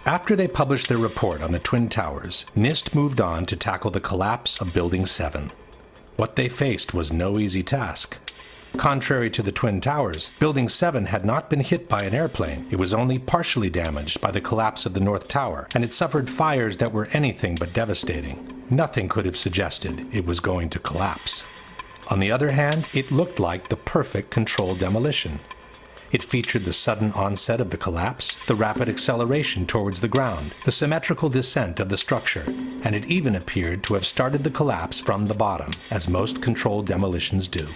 After they published their report on the Twin Towers, NIST moved on to tackle the collapse of Building 7. What they faced was no easy task. Contrary to the Twin Towers, Building 7 had not been hit by an airplane. It was only partially damaged by the collapse of the North Tower, and it suffered fires that were anything but devastating. Nothing could have suggested it was going to collapse. On the other hand, it looked like the perfect controlled demolition. It featured the sudden onset of the collapse, the rapid acceleration towards the ground, the symmetrical descent of the structure, and it even appeared to have started the collapse from the bottom, as most controlled demolitions do.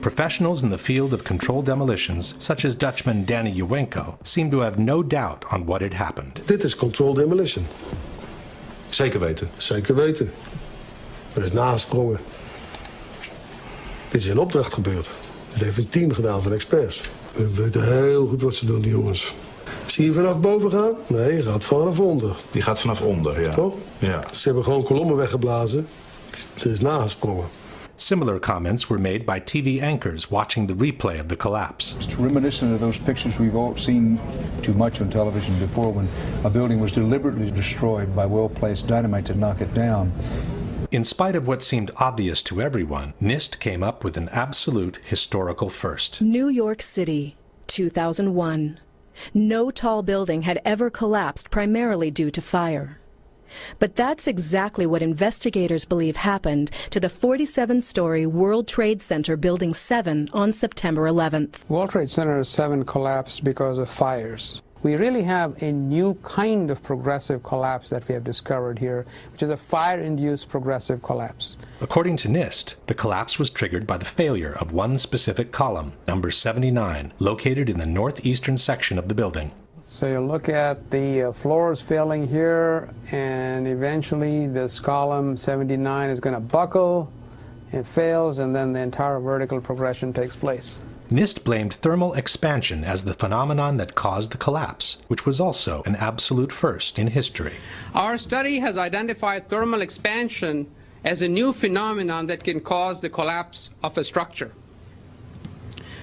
Professionals in the field of controlled demolitions, such as Dutchman Danny Uwenko, seem to have no doubt on what had happened. Dit is controlled demolition. Zeker weten? Zeker weten. Er is nagesprongen. Dit is in opdracht gebeurd. Dit heeft een team gedaan van experts. We weten heel goed wat ze doen, die jongens. Zie je vanaf boven gaan? Nee, je gaat vanaf onder. Die gaat vanaf onder, ja. Toch? Ja. Ze hebben gewoon kolommen weggeblazen. Er is nagesprongen. Similar comments were made by TV anchors watching the replay of the collapse. It's reminiscent of those pictures we've all seen too much on television before when a building was deliberately destroyed by well-placed dynamite to knock it down. In spite of what seemed obvious to everyone, NIST came up with an absolute historical first. New York City, 2001. No tall building had ever collapsed primarily due to fire. But that's exactly what investigators believe happened to the 47-story World Trade Center Building 7 on September 11th. World Trade Center 7 collapsed because of fires. We really have a new kind of progressive collapse that we have discovered here, which is a fire-induced progressive collapse. According to NIST, the collapse was triggered by the failure of one specific column, number 79, located in the northeastern section of the building. So you look at the floors failing here, and eventually this column 79 is going to buckle, it fails, and then the entire vertical progression takes place. NIST blamed thermal expansion as the phenomenon that caused the collapse, which was also an absolute first in history. Our study has identified thermal expansion as a new phenomenon that can cause the collapse of a structure.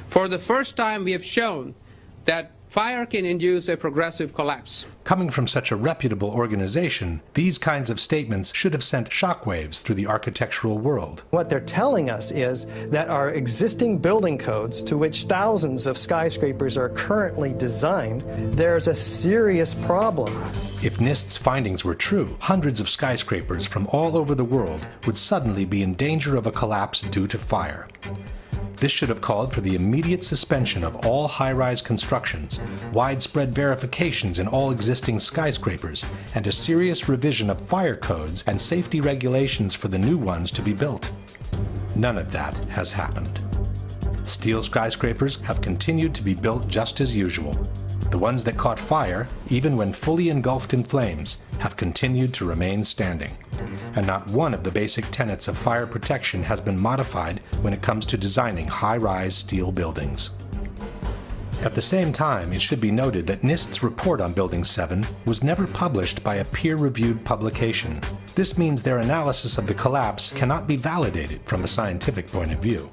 For the first time, we have shown that fire can induce a progressive collapse. Coming from such a reputable organization, these kinds of statements should have sent shockwaves through the architectural world. What they're telling us is that our existing building codes, to which thousands of skyscrapers are currently designed, there's a serious problem. If NIST's findings were true, hundreds of skyscrapers from all over the world would suddenly be in danger of a collapse due to fire. This should have called for the immediate suspension of all high-rise constructions, widespread verifications in all existing skyscrapers, and a serious revision of fire codes and safety regulations for the new ones to be built. None of that has happened. Steel skyscrapers have continued to be built just as usual. The ones that caught fire, even when fully engulfed in flames, have continued to remain standing. And not one of the basic tenets of fire protection has been modified when it comes to designing high-rise steel buildings. At the same time, it should be noted that NIST's report on Building 7 was never published by a peer-reviewed publication. This means their analysis of the collapse cannot be validated from a scientific point of view.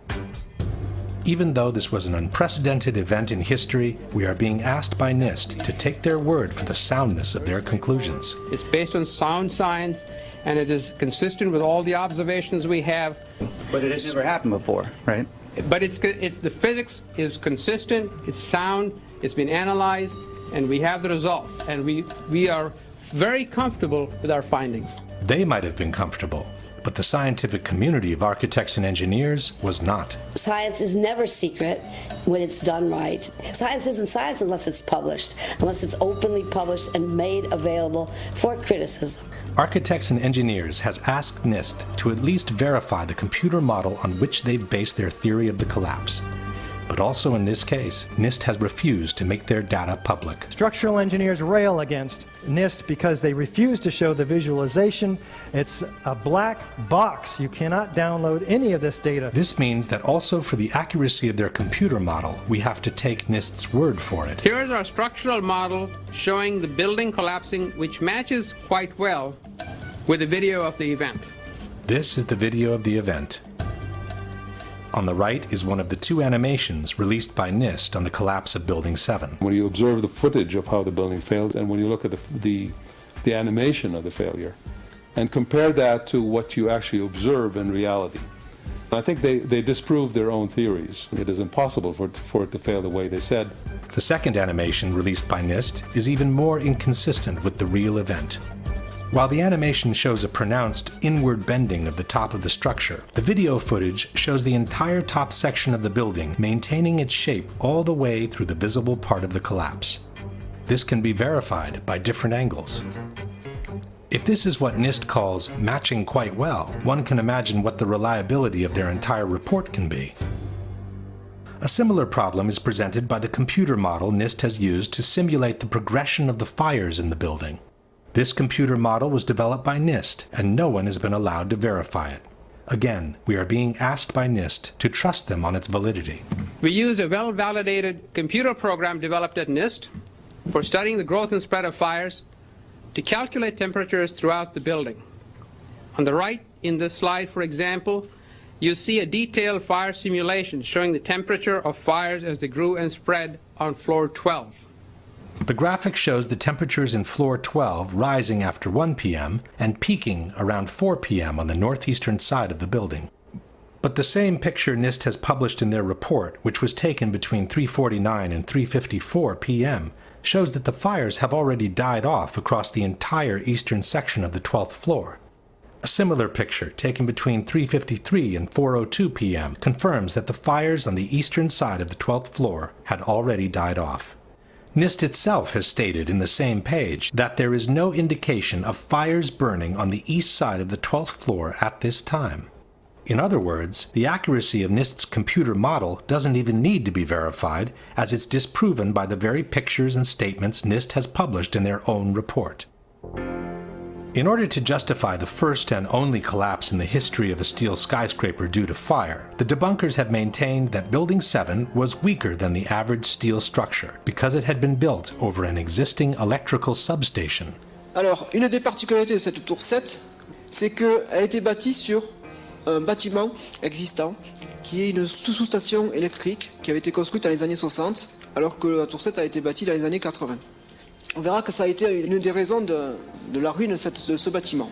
Even though this was an unprecedented event in history, we are being asked by NIST to take their word for the soundness of their conclusions. It's based on sound science, and it is consistent with all the observations we have. But it has never happened before, right? But the physics is consistent, it's sound, it's been analyzed, and we have the results. And we are very comfortable with our findings. They might have been comfortable, but the scientific community of architects and engineers was not. Science is never secret when it's done right. Science isn't science unless it's published, unless it's openly published and made available for criticism. Architects and Engineers has asked NIST to at least verify the computer model on which they've based their theory of the collapse. But also in this case, NIST has refused to make their data public. Structural engineers rail against NIST because they refuse to show the visualization. It's a black box. You cannot download any of this data. This means that also for the accuracy of their computer model, we have to take NIST's word for it. Here is our structural model showing the building collapsing, which matches quite well with the video of the event. This is the video of the event. On the right is one of the two animations released by NIST on the collapse of Building 7. When you observe the footage of how the building failed, and when you look at the animation of the failure, and compare that to what you actually observe in reality, I think they disproved their own theories. It is impossible for it to fail the way they said. The second animation released by NIST is even more inconsistent with the real event. While the animation shows a pronounced inward bending of the top of the structure, the video footage shows the entire top section of the building maintaining its shape all the way through the visible part of the collapse. This can be verified by different angles. If this is what NIST calls matching quite well, one can imagine what the reliability of their entire report can be. A similar problem is presented by the computer model NIST has used to simulate the progression of the fires in the building. This computer model was developed by NIST, and no one has been allowed to verify it. Again, we are being asked by NIST to trust them on its validity. We used a well-validated computer program developed at NIST for studying the growth and spread of fires to calculate temperatures throughout the building. On the right in this slide, for example, you see a detailed fire simulation showing the temperature of fires as they grew and spread on floor 12. The graphic shows the temperatures in floor 12 rising after 1 p.m. and peaking around 4 p.m. on the northeastern side of the building. But the same picture NIST has published in their report, which was taken between 3:49 and 3:54 p.m., shows that the fires have already died off across the entire eastern section of the 12th floor. A similar picture, taken between 3:53 and 4:02 p.m., confirms that the fires on the eastern side of the 12th floor had already died off. NIST itself has stated in the same page that there is no indication of fires burning on the east side of the 12th floor at this time. In other words, the accuracy of NIST's computer model doesn't even need to be verified, as it's disproven by the very pictures and statements NIST has published in their own report. In order to justify the first and only collapse in the history of a steel skyscraper due to fire, the debunkers have maintained that Building 7 was weaker than the average steel structure because it had been built over an existing electrical substation. Alors, une des particularités de cette tour 7, c'est qu'elle a été bâtie sur un bâtiment existant qui est une sous-station électrique qui avait été construite dans les années 60 alors que la tour 7 a été bâtie dans les années 80. On verra que ça a été une des raisons de la ruine de ce bâtiment.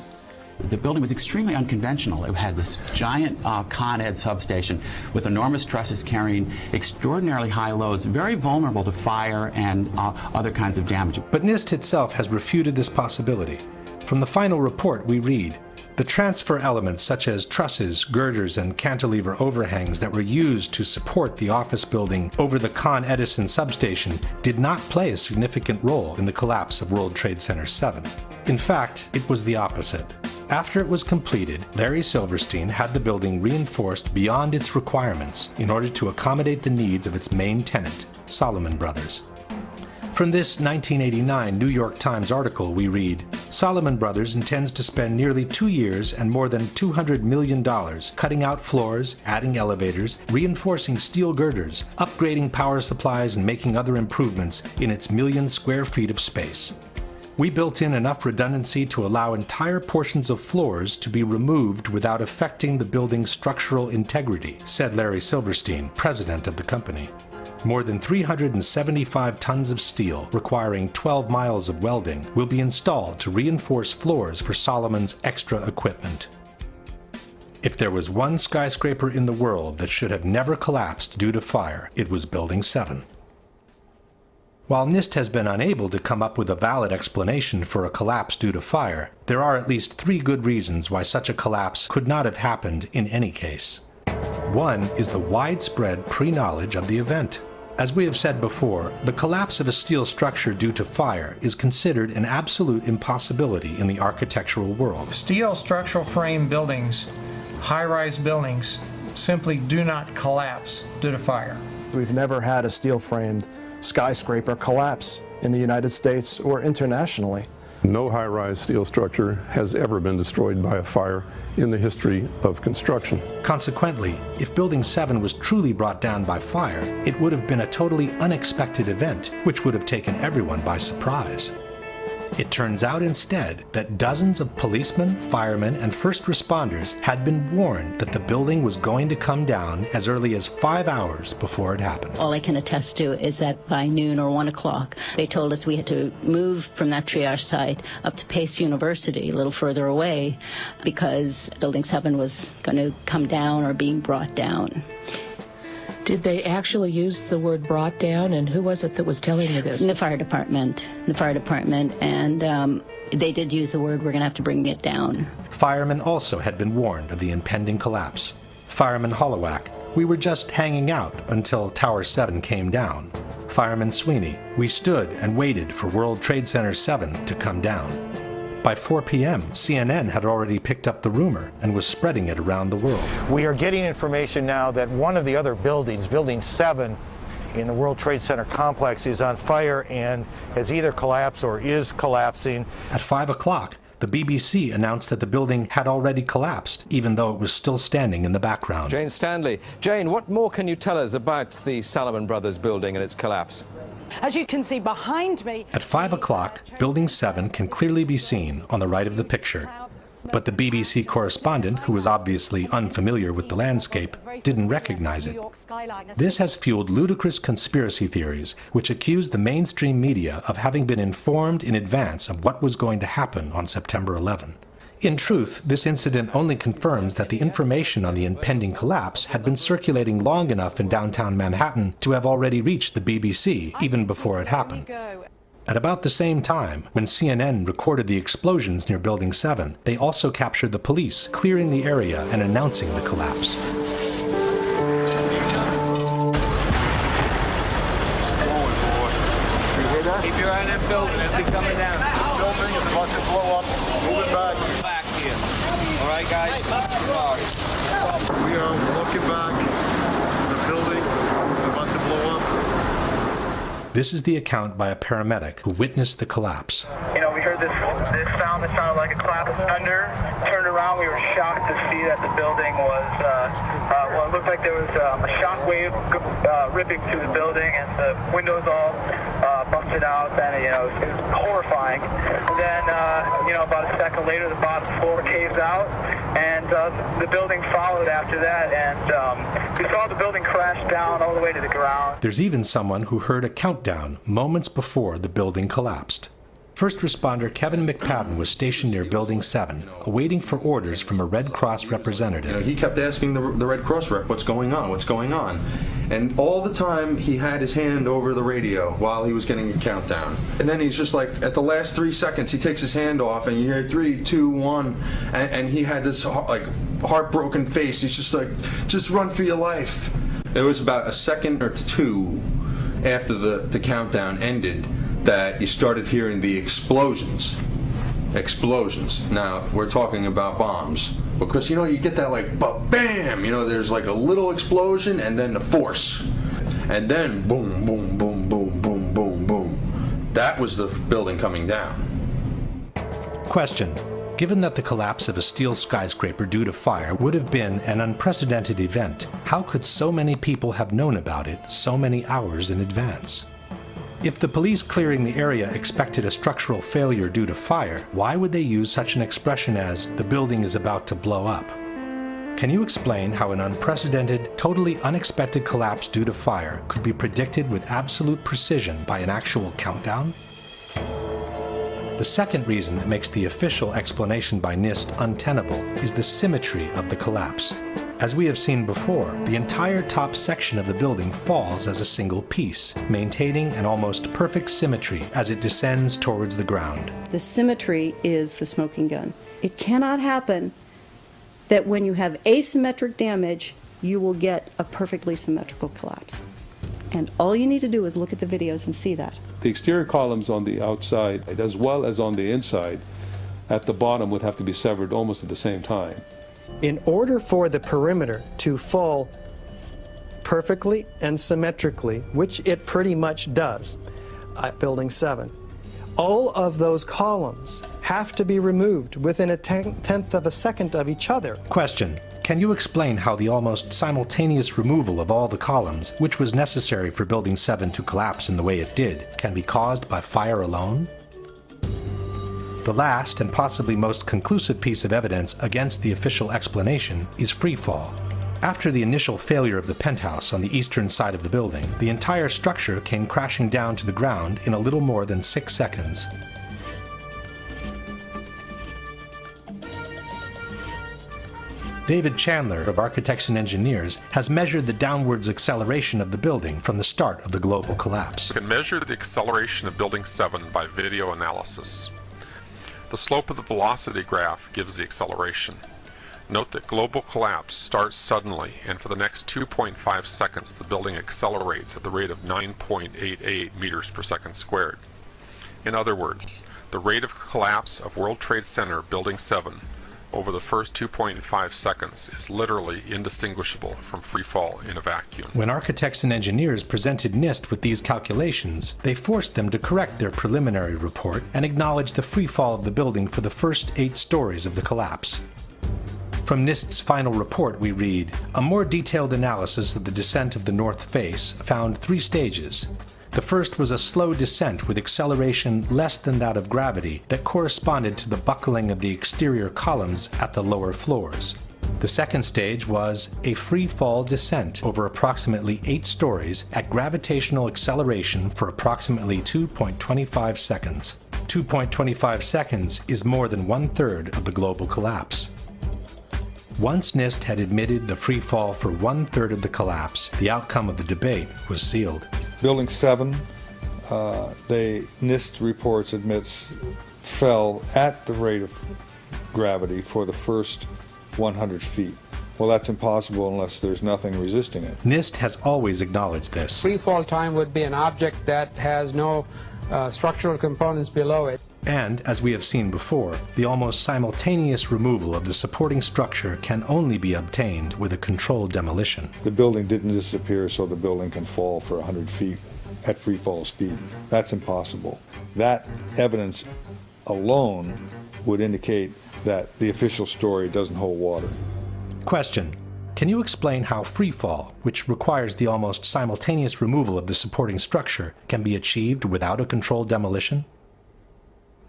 The building was extremely unconventional. It had this giant Con Ed substation with enormous trusses carrying extraordinarily high loads, very vulnerable to fire and other kinds of damage. But NIST itself has refuted this possibility. From the final report we read, the transfer elements such as trusses, girders, and cantilever overhangs that were used to support the office building over the Con Edison substation did not play a significant role in the collapse of World Trade Center 7. In fact, it was the opposite. After it was completed, Larry Silverstein had the building reinforced beyond its requirements in order to accommodate the needs of its main tenant, Salomon Brothers. From this 1989 New York Times article we read, Salomon Brothers intends to spend nearly 2 years and more than $200 million cutting out floors, adding elevators, reinforcing steel girders, upgrading power supplies, and making other improvements in its million square feet of space. We built in enough redundancy to allow entire portions of floors to be removed without affecting the building's structural integrity, said Larry Silverstein, president of the company. More than 375 tons of steel, requiring 12 miles of welding, will be installed to reinforce floors for Salomon's extra equipment. If there was one skyscraper in the world that should have never collapsed due to fire, it was Building 7. While NIST has been unable to come up with a valid explanation for a collapse due to fire, there are at least 3 good reasons why such a collapse could not have happened in any case. One is the widespread pre-knowledge of the event. As we have said before, the collapse of a steel structure due to fire is considered an absolute impossibility in the architectural world. Steel structural frame buildings, high-rise buildings, simply do not collapse due to fire. We've never had a steel-framed skyscraper collapse in the United States or internationally. No high-rise steel structure has ever been destroyed by a fire in the history of construction. Consequently, if Building 7 was truly brought down by fire, it would have been a totally unexpected event, which would have taken everyone by surprise. It turns out instead that dozens of policemen, firemen, and first responders had been warned that the building was going to come down as early as 5 hours before it happened. All I can attest to is that by noon or 1 o'clock, they told us we had to move from that triage site up to Pace University, a little further away, because Building 7 was going to come down or being brought down. Did they actually use the word brought down, and who was it that was telling you this? The fire department, and they did use the word, we're going to have to bring it down. Firemen also had been warned of the impending collapse. Fireman Holowak, we were just hanging out until Tower 7 came down. Fireman Sweeney, we stood and waited for World Trade Center 7 to come down. By 4 p.m., CNN had already picked up the rumor and was spreading it around the world. We are getting information now that one of the other buildings, Building 7, in the World Trade Center complex, is on fire and has either collapsed or is collapsing. At 5 o'clock, the BBC announced that the building had already collapsed, even though it was still standing in the background. Jane Stanley. Jane, what more can you tell us about the Salomon Brothers building and its collapse? As you can see behind me... At 5 o'clock, Building 7 can clearly be seen on the right of the picture. But the BBC correspondent, who was obviously unfamiliar with the landscape, didn't recognize it. This has fueled ludicrous conspiracy theories, which accuse the mainstream media of having been informed in advance of what was going to happen on September 11. In truth, this incident only confirms that the information on the impending collapse had been circulating long enough in downtown Manhattan to have already reached the BBC even before it happened. At about the same time, when CNN recorded the explosions near Building 7, they also captured the police clearing the area and announcing the collapse. Keep your eye on that building, it'll be coming down. The building is about to blow up. Move it back here. All right, guys? We are looking back. There's a building about to blow up. This is the account by a paramedic who witnessed the collapse. You know, we heard this sound that sounded like a clap of thunder. Turned around, we were shocked to see that the building was, well, it looked like there was a shock wave ripping through the building, and the windows all busted out, and, you know, it was horrifying. Then, you know, about a second later, the bottom floor caves out, and the building followed after that, and we saw the building crash down all the way to the ground. There's even someone who heard a countdown moments before the building collapsed. First responder Kevin McPadden was stationed near Building 7, awaiting for orders from a Red Cross representative. You know, he kept asking the Red Cross rep, what's going on, what's going on? And all the time he had his hand over the radio while he was getting a countdown. And then he's just like, at the last 3 seconds, he takes his hand off and you hear 3, 2, 1, and he had this like heartbroken face. He's just like, just run for your life. It was about a second or two after the countdown ended that you started hearing the explosions. Now, we're talking about bombs. Because, you know, you get that like, bam! You know, there's like a little explosion and then the force. And then boom, boom, boom, boom, boom, boom, boom. That was the building coming down. Question. Given that the collapse of a steel skyscraper due to fire would have been an unprecedented event, how could so many people have known about it so many hours in advance? If the police clearing the area expected a structural failure due to fire, why would they use such an expression as, the building is about to blow up? Can you explain how an unprecedented, totally unexpected collapse due to fire could be predicted with absolute precision by an actual countdown? The second reason that makes the official explanation by NIST untenable is the symmetry of the collapse. As we have seen before, the entire top section of the building falls as a single piece, maintaining an almost perfect symmetry as it descends towards the ground. The symmetry is the smoking gun. It cannot happen that when you have asymmetric damage, you will get a perfectly symmetrical collapse. And all you need to do is look at the videos and see that. The exterior columns on the outside, as well as on the inside, at the bottom would have to be severed almost at the same time. In order for the perimeter to fall perfectly and symmetrically, which it pretty much does at Building 7, all of those columns have to be removed within a tenth of a second of each other. Question. Can you explain how the almost simultaneous removal of all the columns, which was necessary for Building 7 to collapse in the way it did, can be caused by fire alone? The last and possibly most conclusive piece of evidence against the official explanation is freefall. After the initial failure of the penthouse on the eastern side of the building, the entire structure came crashing down to the ground in a little more than 6 seconds. David Chandler of Architects and Engineers has measured the downwards acceleration of the building from the start of the global collapse. We can measure the acceleration of Building 7 by video analysis. The slope of the velocity graph gives the acceleration. Note that global collapse starts suddenly, and for the next 2.5 seconds the building accelerates at the rate of 9.88 meters per second squared. In other words, the rate of collapse of World Trade Center Building 7 over the first 2.5 seconds is literally indistinguishable from free fall in a vacuum. When Architects and Engineers presented NIST with these calculations, they forced them to correct their preliminary report and acknowledge the free fall of the building for the first 8 stories of the collapse. From NIST's final report we read, a more detailed analysis of the descent of the north face found 3 stages. The first was a slow descent with acceleration less than that of gravity that corresponded to the buckling of the exterior columns at the lower floors. The second stage was a free fall descent over approximately 8 stories at gravitational acceleration for approximately 2.25 seconds. 2.25 seconds is more than 1/3 of the global collapse. Once NIST had admitted the free fall for 1/3 of the collapse, the outcome of the debate was sealed. Building 7, NIST reports admits fell at the rate of gravity for the first 100 feet. Well, that's impossible unless there's nothing resisting it. NIST has always acknowledged this. Free fall time would be an object that has no structural components below it. And, as we have seen before, the almost simultaneous removal of the supporting structure can only be obtained with a controlled demolition. The building didn't disappear so the building can fall for 100 feet at free fall speed. That's impossible. That evidence alone would indicate that the official story doesn't hold water. Question: can you explain how free fall, which requires the almost simultaneous removal of the supporting structure, can be achieved without a controlled demolition?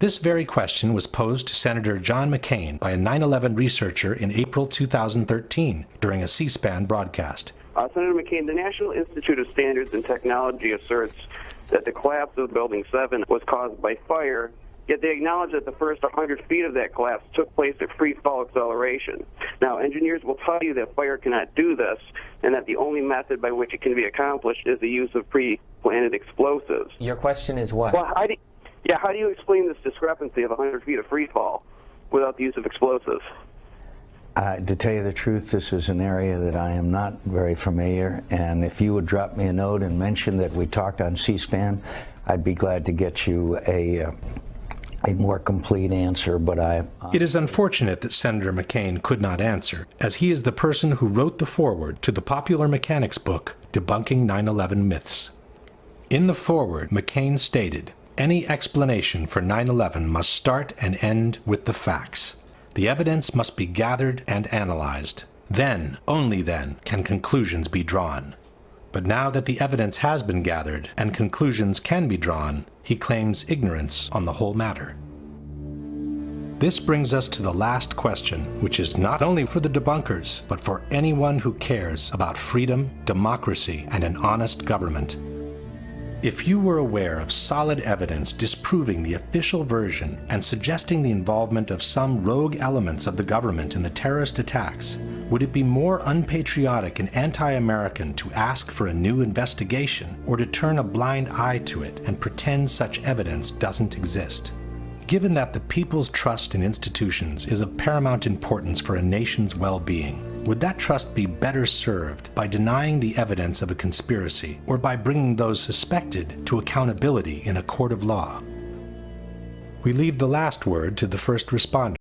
This very question was posed to Senator John McCain by a 9/11 researcher in April 2013 during a C-SPAN broadcast. Senator McCain, the National Institute of Standards and Technology asserts that the collapse of Building 7 was caused by fire, yet they acknowledge that the first 100 feet of that collapse took place at free fall acceleration. Now, engineers will tell you that fire cannot do this, and that the only method by which it can be accomplished is the use of pre-planted explosives. Your question is what? Well, how do you explain this discrepancy of 100 feet of free fall without the use of explosives? To tell you the truth, this is an area that I am not very familiar, and if you would drop me a note and mention that we talked on C-SPAN, I'd be glad to get you a more complete answer, but It is unfortunate that Senator McCain could not answer, as he is the person who wrote the foreword to the popular mechanics book, Debunking 9/11 Myths. In the foreword, McCain stated, "Any explanation for 9/11 must start and end with the facts. The evidence must be gathered and analyzed. Then, only then, can conclusions be drawn." But now that the evidence has been gathered and conclusions can be drawn, he claims ignorance on the whole matter. This brings us to the last question, which is not only for the debunkers, but for anyone who cares about freedom, democracy, and an honest government. If you were aware of solid evidence disproving the official version and suggesting the involvement of some rogue elements of the government in the terrorist attacks, would it be more unpatriotic and anti-American to ask for a new investigation, or to turn a blind eye to it and pretend such evidence doesn't exist? Given that the people's trust in institutions is of paramount importance for a nation's well-being, would that trust be better served by denying the evidence of a conspiracy, or by bringing those suspected to accountability in a court of law? We leave the last word to the first responder.